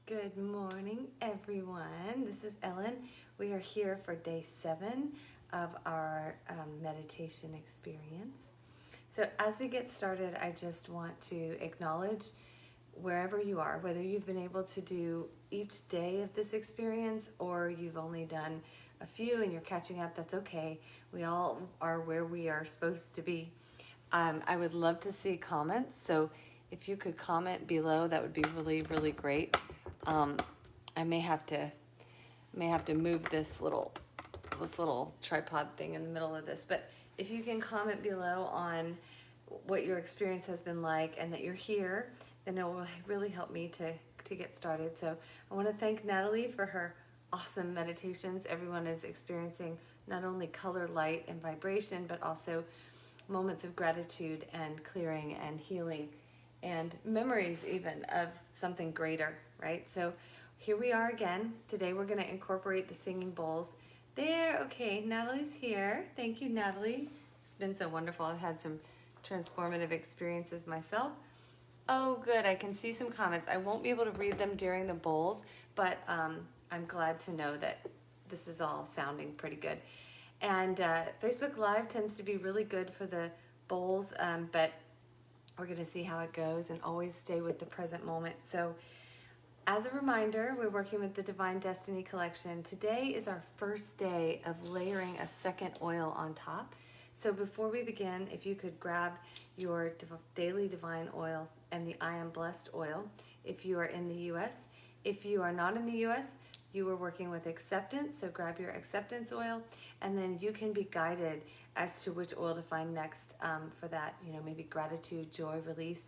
Good morning, everyone. This is Ellen. We are here for day 7 of our meditation experience. So, as we get started, I just want to acknowledge wherever you are, whether you've been able to do each day of this experience or you've only done a few and you're catching up, that's okay. We all are where we are supposed to be. I would love to see comments. So, if you could comment below, that would be really, really great. I may have to move this little tripod thing in the middle of this, but if you can comment below on what your experience has been like and that you're here, then it will really help me to get started. So I want to thank Natalie for her awesome meditations. Everyone is experiencing not only color, light, and vibration, but also moments of gratitude and clearing and healing and memories even of something greater, right? So here we are again. Today we're going to incorporate the singing bowls. There, okay, Natalie's here. Thank you, Natalie. It's been so wonderful. I've had some transformative experiences myself. Oh, good. I can see some comments. I won't be able to read them during the bowls, but I'm glad to know that this is all sounding pretty good. And Facebook Live tends to be really good for the bowls, but we're going to see how it goes and always stay with the present moment. So as a reminder, we're working with the Divine Destiny Collection. Today is our first day of layering a second oil on top. So before we begin, if you could grab your daily divine oil and the I Am Blessed oil if you are in the US. If you are not in the US, you are working with acceptance, so grab your acceptance oil, and then you can be guided as to which oil to find next for that, maybe gratitude, joy, release.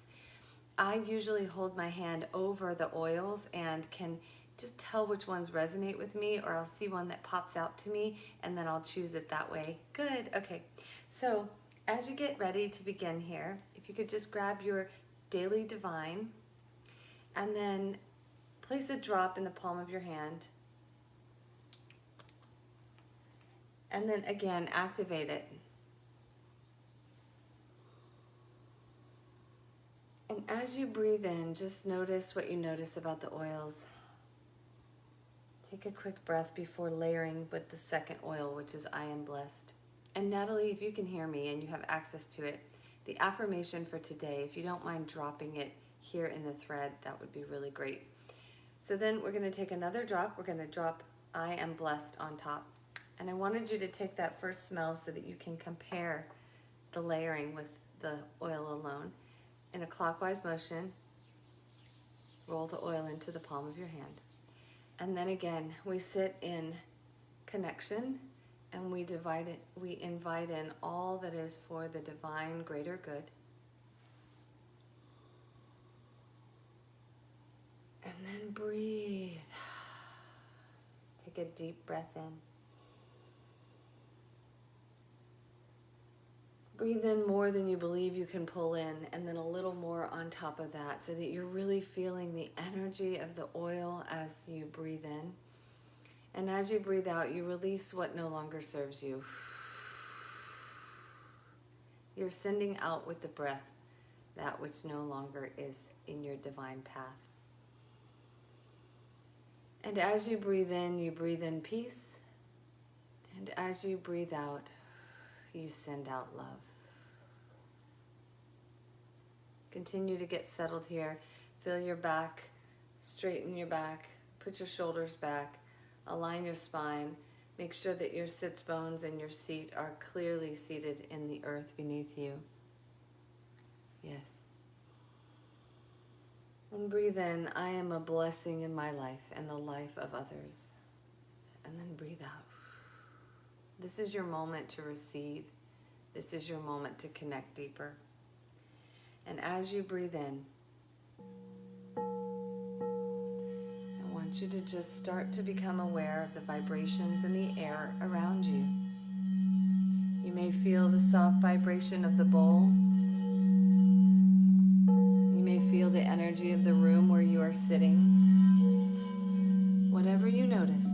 I usually hold my hand over the oils and can just tell which ones resonate with me, or I'll see one that pops out to me and then I'll choose it that way. Good, okay. So as you get ready to begin here, if you could just grab your daily divine and then place a drop in the palm of your hand. And then again, activate it. And as you breathe in, just notice what you notice about the oils. Take a quick breath before layering with the second oil, which is I Am Blessed. And Natalie, if you can hear me and you have access to it, the affirmation for today, if you don't mind dropping it here in the thread, that would be really great. So then we're going to take another drop. We're going to drop I Am Blessed on top. And I wanted you to take that first smell so that you can compare the layering with the oil alone. In a clockwise motion, roll the oil into the palm of your hand. And then again, we sit in connection and we invite in all that is for the divine greater good. And then breathe. Take a deep breath in. Breathe in more than you believe you can pull in, and then a little more on top of that so that you're really feeling the energy of the oil as you breathe in. And as you breathe out, you release what no longer serves you. You're sending out with the breath that which no longer is in your divine path. And as you breathe in peace. And as you breathe out, you send out love. Continue to get settled here. Feel your back, straighten your back, put your shoulders back, align your spine. Make sure that your sits bones and your seat are clearly seated in the earth beneath you. Yes. And breathe in, I am a blessing in my life and the life of others. And then breathe out. This is your moment to receive. This is your moment to connect deeper. And as you breathe in, I want you to just start to become aware of the vibrations in the air around you. You may feel the soft vibration of the bowl. You may feel the energy of the room where you are sitting. Whatever you notice,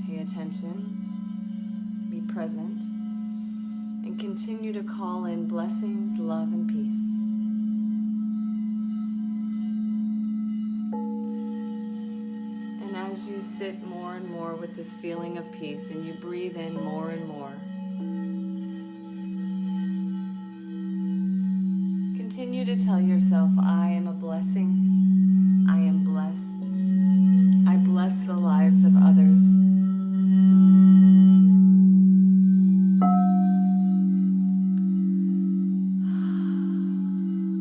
pay attention. Be present, and continue to call in blessings, love, and peace. as you sit more and more with this feeling of peace and you breathe in more and more, continue to tell yourself, I am a blessing. I am blessed. I bless the lives of others.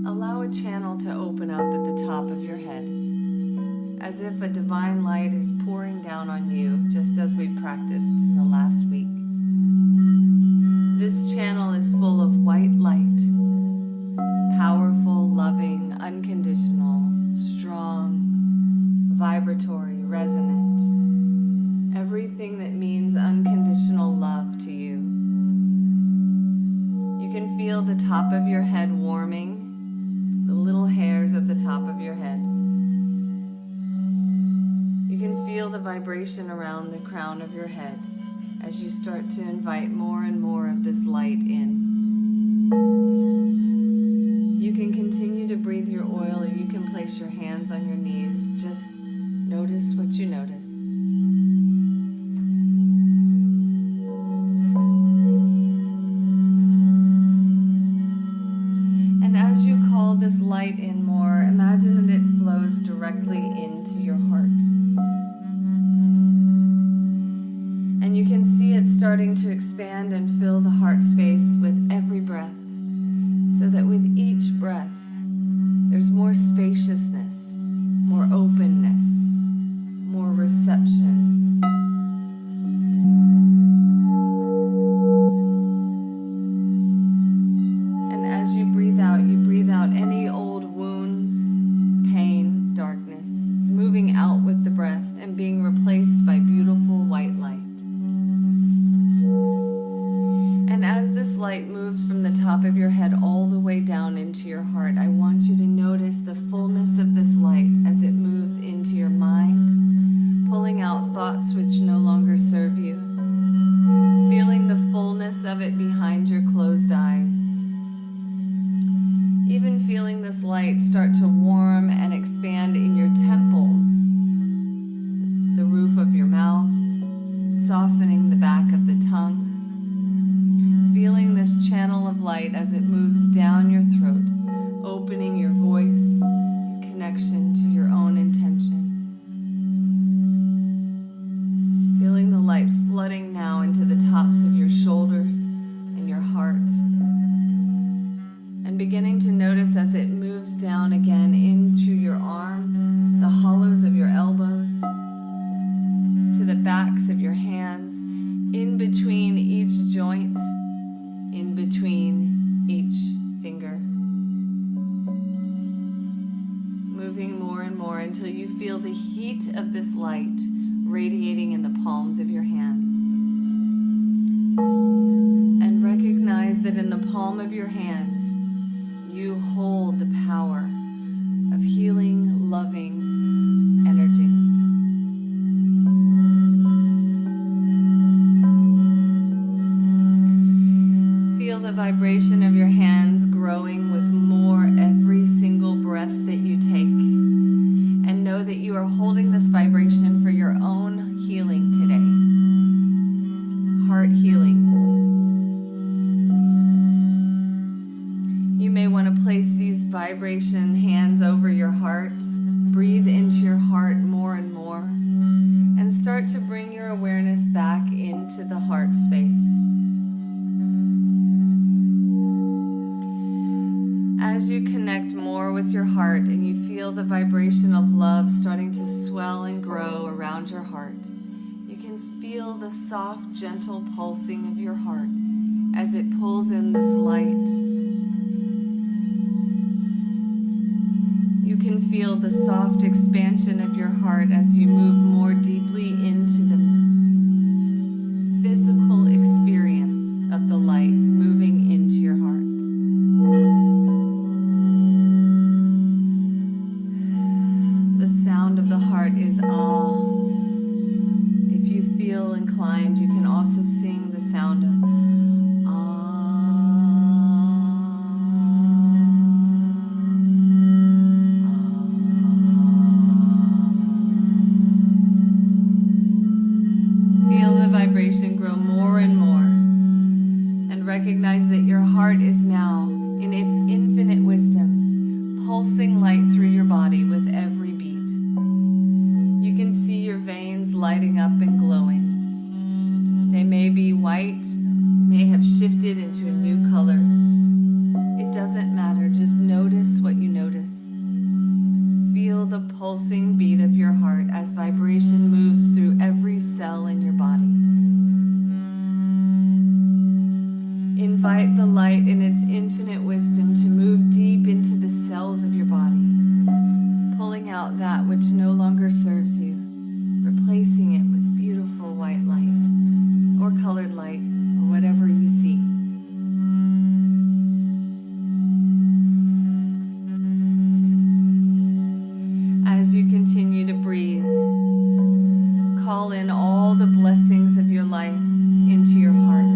Allow a channel to open up at the top of your head, as if a divine light is pouring down on you, just as we practiced in the last week. This channel is full of white light, powerful, loving, unconditional, strong, vibratory, resonant, everything that means unconditional love to you. You can feel the top of your head warming, the little hairs at the top of your head. You can feel the vibration around the crown of your head as you start to invite more and more of this light in. You can continue to breathe your oil, or you can place your hands on your knees. Just notice what you notice. And as you call this light in more, imagine that it flows directly into your heart. And you can see it starting to expand and fill the heart space with every breath, so that with each breath, there's more spaciousness, more openness, more reception. And as you breathe out any old wounds, pain, darkness. It's moving out with the breath and being replaced by beautiful white light. And as this light moves from the top of your head all the way down into your heart, I want you to notice the fullness of this light as it moves into your mind, pulling out thoughts which no longer serve you, feeling the fullness of it behind your closed eyes, even feeling this light start to warm and expand in your temples, the roof of your mouth, softening the back of the tongue. Feeling this channel of light as it moves down your throat, opening your voice, your connection to your own intention. Feeling the light flooding now into the tops of your shoulders and your heart. And beginning to notice as it moves down again into your arms, the hollows of your elbows, to the backs of your hands, in between each joint, in between each finger. Moving more and more until you feel the heat of this light radiating in the palms of your hands. And recognize that in the palm of your hands, you hold the power of healing, loving energy. Feel the vibration of your hands growing with more every single breath that you take. And know that you are holding this vibration for your own healing today. Heart healing. You may want to place these vibration hands over your heart. Breathe into your heart more and more. And start to bring your awareness back into the heart space. As you connect more with your heart and you feel the vibration of love starting to swell and grow around your heart, you can feel the soft, gentle pulsing of your heart as it pulls in this light. You can feel the soft expansion of your heart as you move more deeply into the physical experience of the light moving into your heart. The heart is ah. If you feel inclined, you can also sing the sound of ah. recognize that your heart is now, in its infinite wisdom, pulsing light through your body with every beat. You can see your veins lighting up and glowing. They may be white, may have shifted into a new color. It doesn't matter, just notice what you notice. Feel the pulsing beat of your heart as vibration moves through every cell in your body. Invite the light in its infinite wisdom to move deep into the cells of your body, pulling out that which no longer serves you, replacing it with beautiful white light, or colored light, or whatever you see. As you continue to breathe, call in all the blessings of your life into your heart.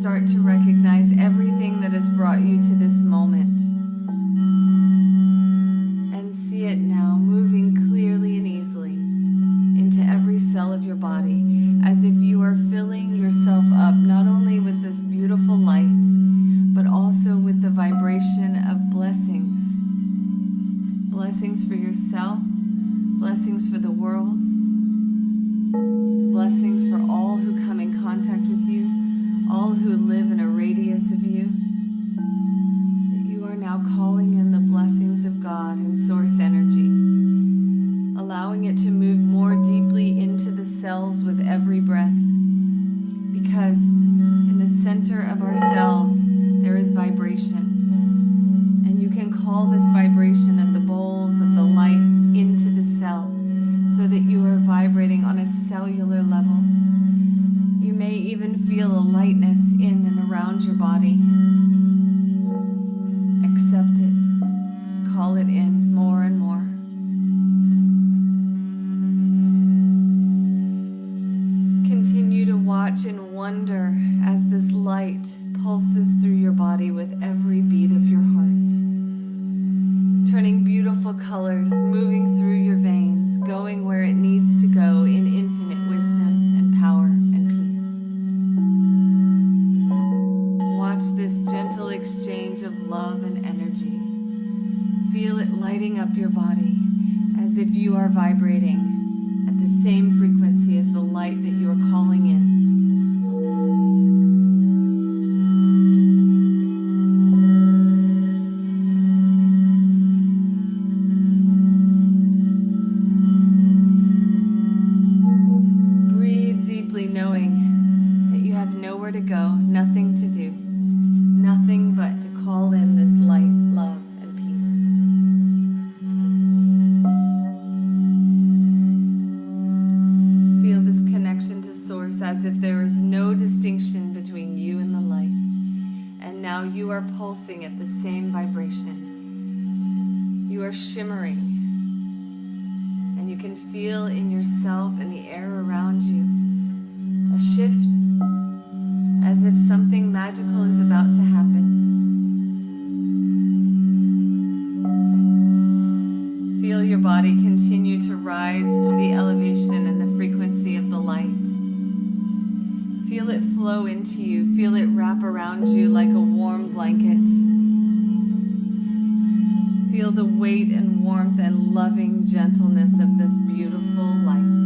Start to recognize everything that has brought you to this moment. And see it now moving clearly and easily into every cell of your body, as if you are filling yourself up not only with this beautiful light, but also with the vibration of blessings. Blessings for yourself, blessings for the world, blessings for all who come in contact with you, all who live in a radius of you. That you are now calling in the blessings of God and source energy, allowing it to move more deeply into the cells with every breath. Because in the center of our cells, there is vibration. And you can call this vibration of the bowls of the light into the cell so that you are vibrating on a cellular level. You may even feel a lightness in and around your body. Accept it. Call it in more and more. Continue to watch and wonder as this light pulses through your body with every beat of your heart, turning beautiful colors, moving through your veins, going where it needs to go in infinite wisdom and power and peace. Watch this gentle exchange of love and energy. Feel it lighting up your body as if you are vibrating at the same frequency as the light that you are calling in. Knowing that you have nowhere to go, nothing to do, nothing but to call in this light, love, and peace. Feel this connection to Source as if there is no distinction between you and the light. And now you are pulsing at the same vibration. You are shimmering, and you can feel in yourself and the air around you a shift, as if something magical is about to happen. Feel your body continue to rise to the elevation and the frequency of the light. Feel it flow into you. Feel it wrap around you like a warm blanket. Feel the weight and warmth and loving gentleness of this beautiful light.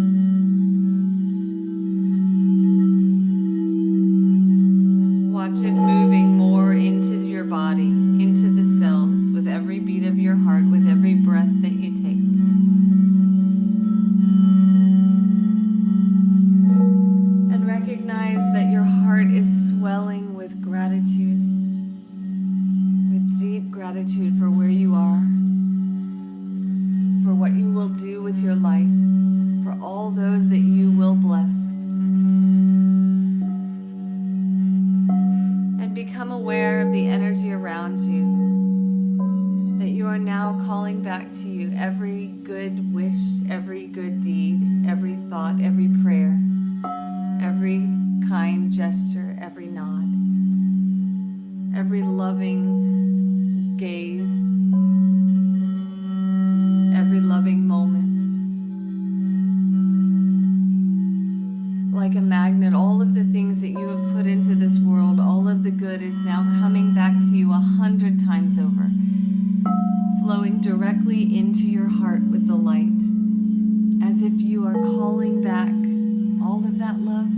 Watch it moving more into your body, into the cells, with every beat of your heart, with every breath that you take. And recognize that your heart is swelling with gratitude, with deep gratitude for where you are, for what you will do with your life, for all those that you will bless. Become aware of the energy around you, that you are now calling back to you every good wish, every good deed, every thought, every prayer, every kind gesture, every nod, every loving gaze, every loving moment. Like a magnet, all of the things that you have put into this world, all of the good good is now coming back to you 100 times over, flowing directly into your heart with the light, as if you are calling back all of that love.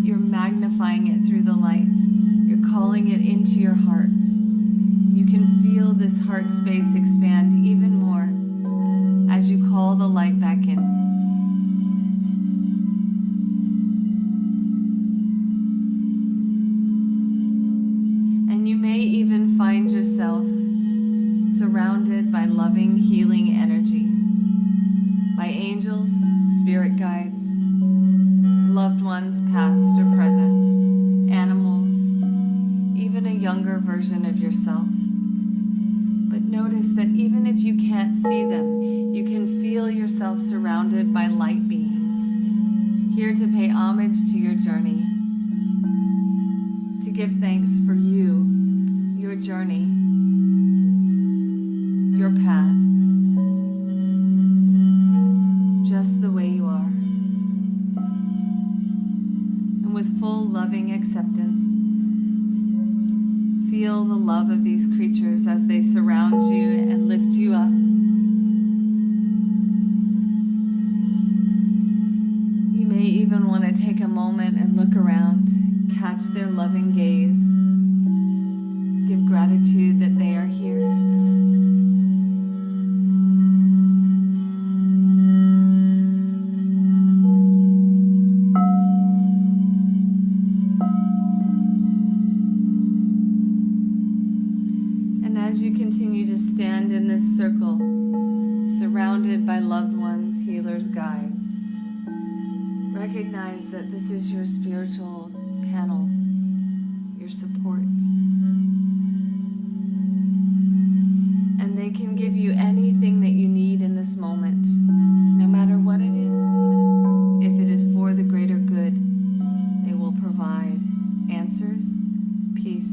You're magnifying it through the light. You're calling it into your heart. You can feel this heart space expand even more as you call the light back in. And you may even find yourself surrounded by loving, healing energy, by angels, spirit guides, loved ones past or present, animals, even a younger version of yourself. But notice that even if you can't see them, you can feel yourself surrounded by light beings, here to pay homage to your journey, to give thanks for you, your journey, your path, just the way you are. And with full loving acceptance, feel the love of these creatures as they surround you and lift you up. You may even want to take a moment and look around, catch their loving gaze, give gratitude that they are here. As you continue to stand in this circle, surrounded by loved ones, healers, guides, recognize that this is your spiritual panel, your support. And they can give you anything that you need in this moment, no matter what it is. If it is for the greater good, they will provide answers, peace,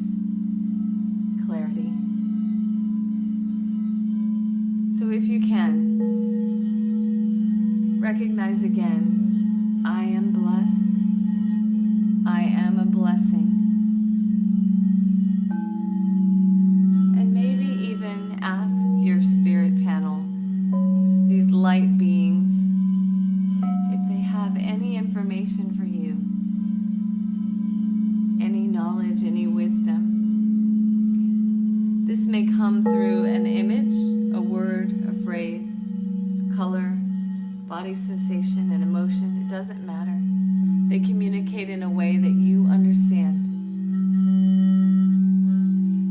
clarity. So if you can, recognize again, I am blessed. I am a blessing. And maybe even ask your spirit panel, these light beings, if they have any information for you, any knowledge, any wisdom. This may come through an image, a word, a phrase, color, body sensation, and emotion. It doesn't matter. They communicate in a way that you understand.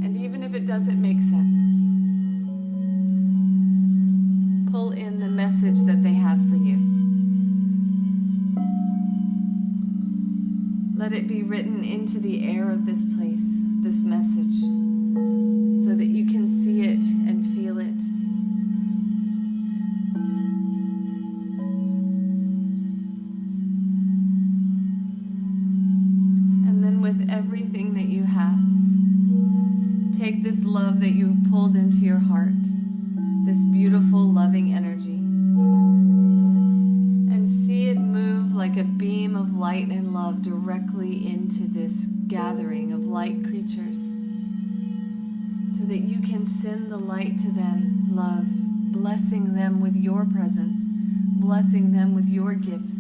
And even if it doesn't make sense, pull in the message that they have for you. Let it be written into the air of this place, this message, so that you can see it and feel it. And then with everything that you have, take this love that you've pulled into your heart, this beautiful, loving energy, and see it move like a beam of light and love directly into this gathering of light creatures, so that you can send the light to them, love, blessing them with your presence, blessing them with your gifts.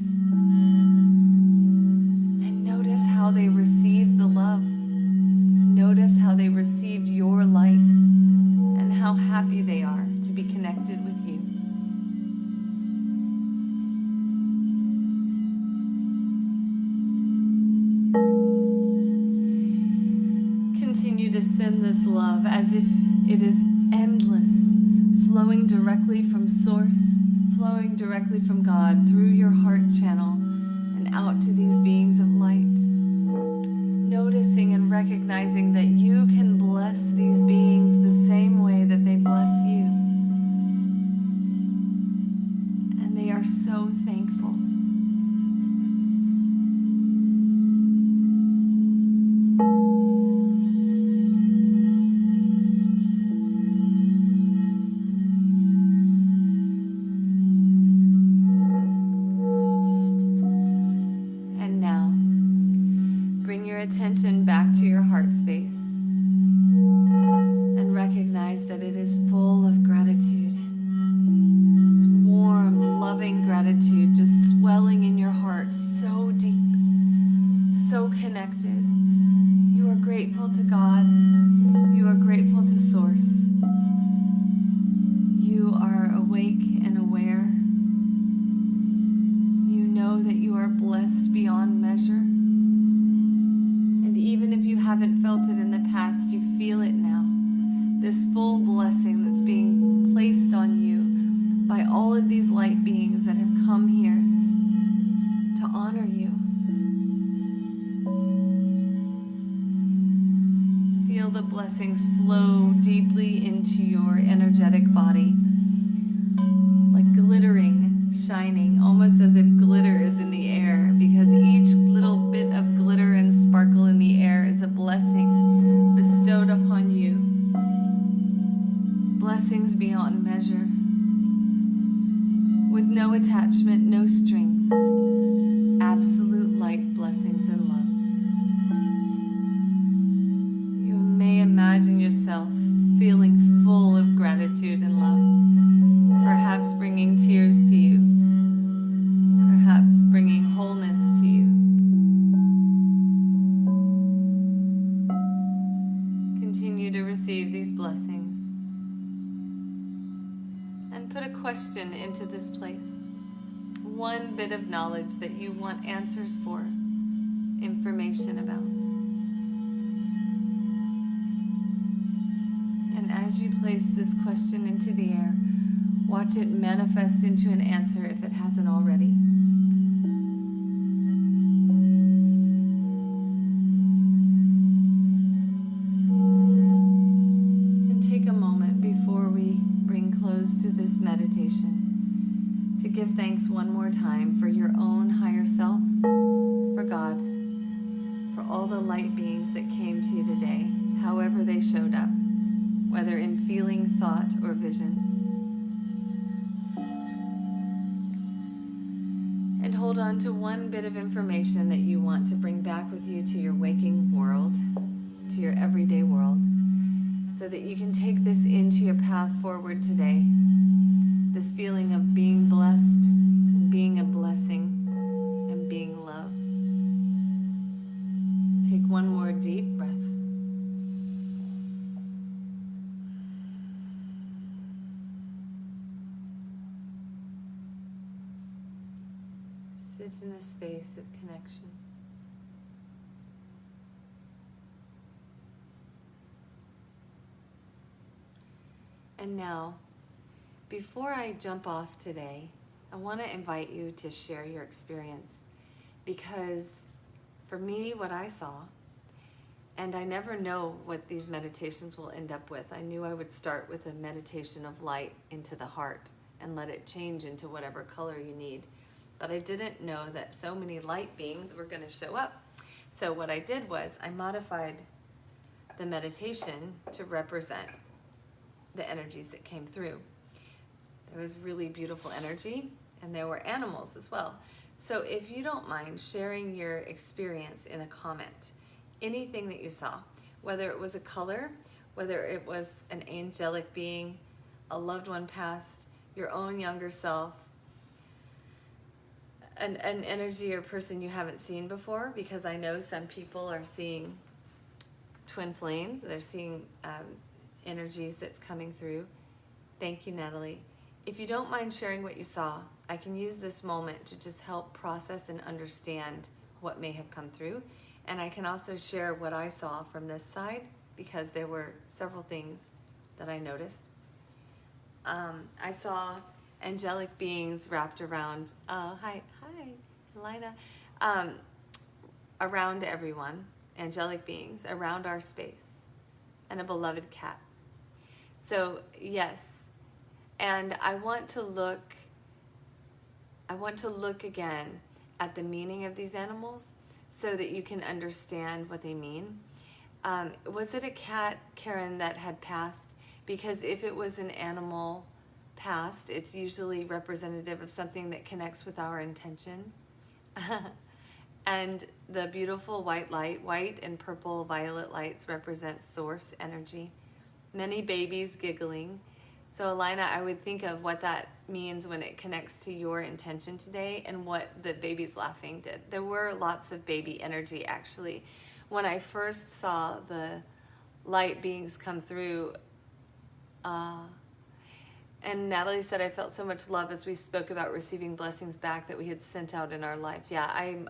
And notice how they receive the love. Notice how they received your light and how happy they are to be connected with you. Continue to send this love as if it is endless, flowing directly from source, flowing directly from God through your heart channel and out to these beings of light. Noticing and recognizing that you can bless these beings the same way that they bless you. And they are so thankful. Attention back to your heart space. recognize that it is full of gratitude. It's warm, loving gratitude just swelling in your heart, so deep, so connected. You are grateful to God. You are grateful to Source. You are awake and aware. You know that you are blessed beyond measure. And even if you haven't felt it in the past, you feel it now. This full blessing that's being placed on you by all of these light beings that have come here to honor you. Feel the blessings flow deeply into your energetic body, like glittering, shining, almost as if glitter is in the air, because each little bit of glitter and sparkle in the air is a blessing bestowed upon you. Blessings beyond measure, with no attachment, no strings, absolute light blessings and love. You may imagine yourself feeling full of gratitude and love, perhaps bringing tears to you, perhaps bringing wholeness to you. Continue to receive these blessings. And put a question into this place. One bit of knowledge that you want answers for, information about. And as you place this question into the air, watch it manifest into an answer if it hasn't already. To this meditation, to give thanks one more time for your own higher self, for God, for all the light beings that came to you today, however they showed up, whether in feeling, thought, or vision. And hold on to one bit of information that you want to bring back with you to your waking world, to your everyday world, so that you can take this into your path forward today. This feeling of being blessed and being a blessing and being love. Take one more deep breath. Sit in a space of connection. And now, before I jump off today, I want to invite you to share your experience, because for me, what I saw, and I never know what these meditations will end up with. I knew I would start with a meditation of light into the heart and let it change into whatever color you need. But I didn't know that so many light beings were going to show up. So what I did was I modified the meditation to represent the energies that came through. There was really beautiful energy, and there were animals as well. So if you don't mind sharing your experience in a comment, anything that you saw, whether it was a color, whether it was an angelic being, a loved one passed, your own younger self, an energy or person you haven't seen before, because I know some people are seeing twin flames, they're seeing energies that's coming through. Thank you, Natalie. If you don't mind sharing what you saw, I can use this moment to just help process and understand what may have come through. And I can also share what I saw from this side, because there were several things that I noticed. I saw angelic beings wrapped around, hi, Lina, around everyone, angelic beings around our space, and a beloved cat. So yes, and I want to look again at the meaning of these animals so that you can understand what they mean. Was it a cat, Karen, that had passed? Because if it was an animal past, it's usually representative of something that connects with our intention. And the beautiful white light, white and purple violet lights represent source energy. many babies giggling. So Alina, I would think of what that means when it connects to your intention today and what the babies laughing did. There were lots of baby energy actually. When I first saw the light beings come through, and Natalie said, I felt so much love as we spoke about receiving blessings back that we had sent out in our life. Yeah,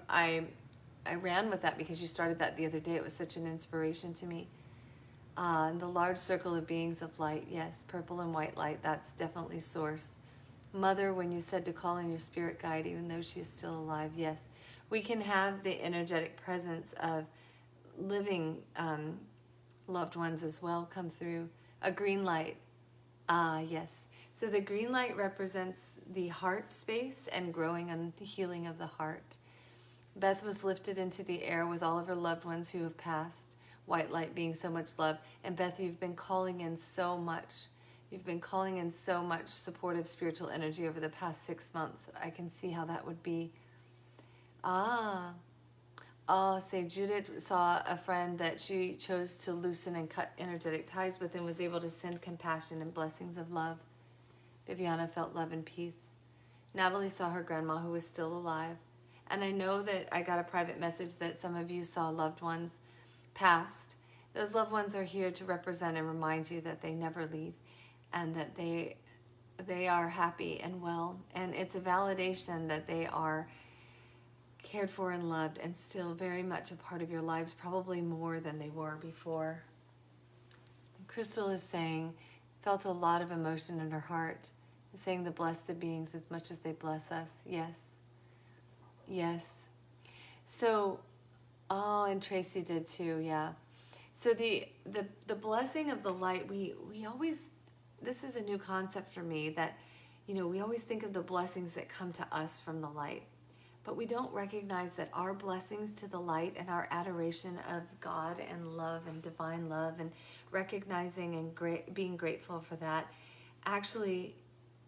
I ran with that because you started that the other day. It was such an inspiration to me. The large circle of beings of light, yes, purple and white light, that's definitely source. Mother, when you said to call in your spirit guide, even though she is still alive, yes. We can have the energetic presence of living loved ones as well come through. A green light, yes. So the green light represents the heart space and growing and the healing of the heart. Beth was lifted into the air with all of her loved ones who have passed. White light being so much love. And Beth, you've been calling in so much. You've been calling in so much supportive spiritual energy over the past 6 months. I can see how that would be. Say Judith saw a friend that she chose to loosen and cut energetic ties with and was able to send compassion and blessings of love. Viviana felt love and peace. Natalie saw her grandma who was still alive. And I know that I got a private message that some of you saw loved ones passed. Those loved ones are here to represent and remind you that they never leave and that they are happy and well. And it's a validation that they are cared for and loved and still very much a part of your lives, probably more than they were before. Crystal is saying, felt a lot of emotion in her heart, saying to bless the beings as much as they bless us. Yes. Yes. So, and Tracy did too, yeah. So the blessing of the light, we always, this is a new concept for me that, we always think of the blessings that come to us from the light. But we don't recognize that our blessings to the light and our adoration of God and love and divine love and recognizing and being grateful for that, actually,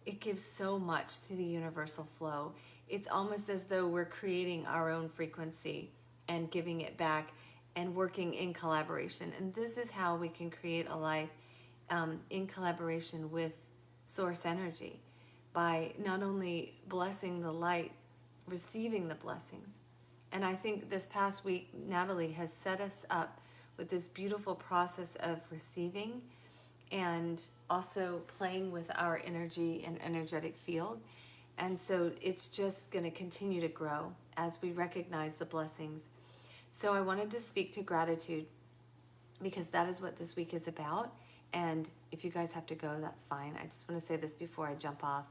it gives so much to the universal flow. It's almost as though we're creating our own frequency and giving it back and working in collaboration. And this is how we can create a life in collaboration with source energy, by not only blessing the light, receiving the blessings. And I think this past week, Natalie has set us up with this beautiful process of receiving and also playing with our energy and energetic field. And so it's just going to continue to grow as we recognize the blessings. So I wanted to speak to gratitude because that is what this week is about. And if you guys have to go, that's fine. I just want to say this before I jump off.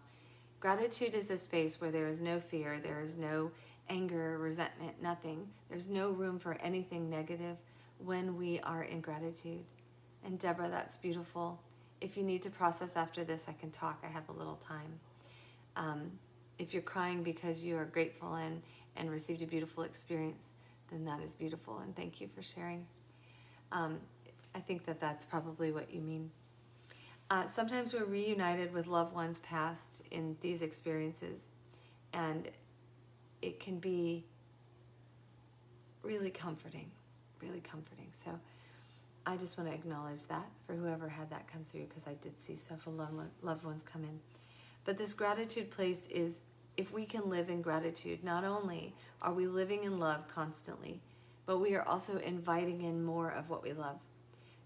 Gratitude is a space where there is no fear, there is no anger, resentment, nothing. There's no room for anything negative when we are in gratitude. And Deborah, that's beautiful. If you need to process after this, I can talk. I have a little time. If you're crying because you are grateful and received a beautiful experience, then that is beautiful. And thank you for sharing. I think that that's probably what you mean. Sometimes we're reunited with loved ones past in these experiences, and it can be really comforting, really comforting. So I just want to acknowledge that for whoever had that come through, because I did see several loved ones come in. But this gratitude place is, if we can live in gratitude, not only are we living in love constantly, but we are also inviting in more of what we love.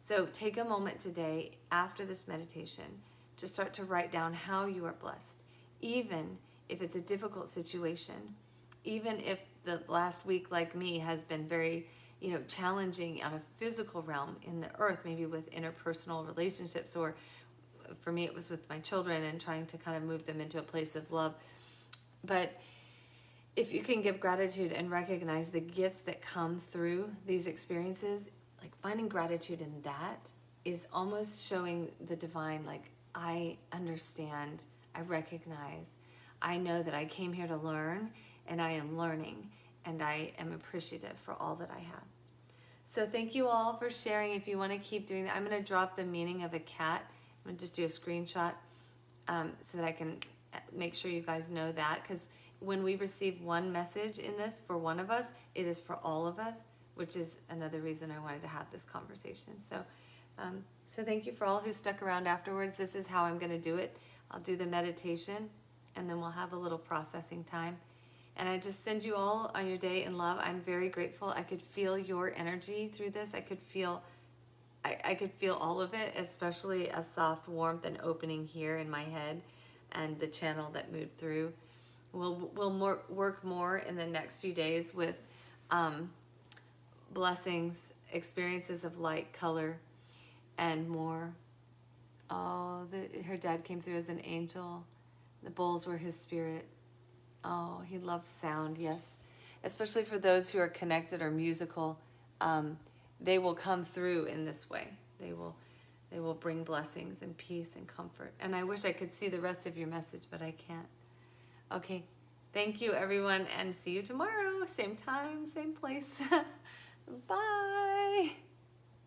So take a moment today after this meditation to start to write down how you are blessed, even if it's a difficult situation, even if the last week, like me, has been very, challenging on a physical realm in the earth, maybe with interpersonal relationships, or for me, it was with my children and trying to kind of move them into a place of love. But if you can give gratitude and recognize the gifts that come through these experiences, like finding gratitude in that is almost showing the divine, like, I understand, I recognize, I know that I came here to learn, and I am learning, and I am appreciative for all that I have. So thank you all for sharing. If you want to keep doing that, I'm going to drop the meaning of a cat. I'm going to just do a screenshot so that I can make sure you guys know that, because when we receive one message in this for one of us, it is for all of us, which is another reason I wanted to have this conversation. So So thank you for all who stuck around afterwards. This is how I'm going to do it. I'll do the meditation, and then we'll have a little processing time. And I just send you all on your day in love. I'm very grateful. I could feel your energy through this. I could feel all of it, especially a soft warmth and opening here in my head and the channel that moved through. We'll work more in the next few days with blessings, experiences of light, color, and more. Oh, her dad came through as an angel. The bowls were his spirit. Oh, he loved sound, yes. Especially for those who are connected or musical, they will come through in this way. They will bring blessings and peace and comfort. And I wish I could see the rest of your message, but I can't. Okay, thank you everyone, and see you tomorrow. Same time, same place.